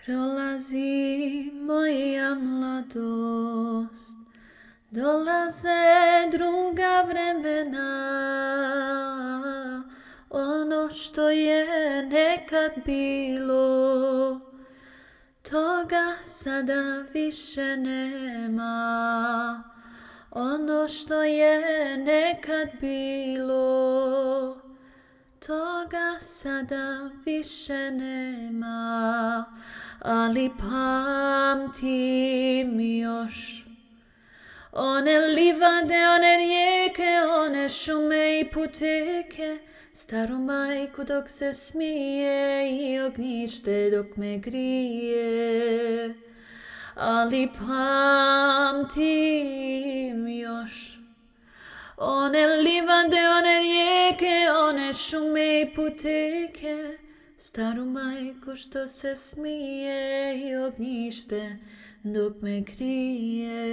Prolazi moja mladost, dolaze druga vremena. Ono što je nekad bilo, toga sada više nema. Ono što je nekad bilo, toga sada više nema. Ali pamtim još one livade, one rijeke, one šume i puteke, staru majku dok se smije i ognjište dok me grije. Ali pamtim još one livade, one rijeke, one šume i puteke, staru majku što se smije i ognjište dok me grije.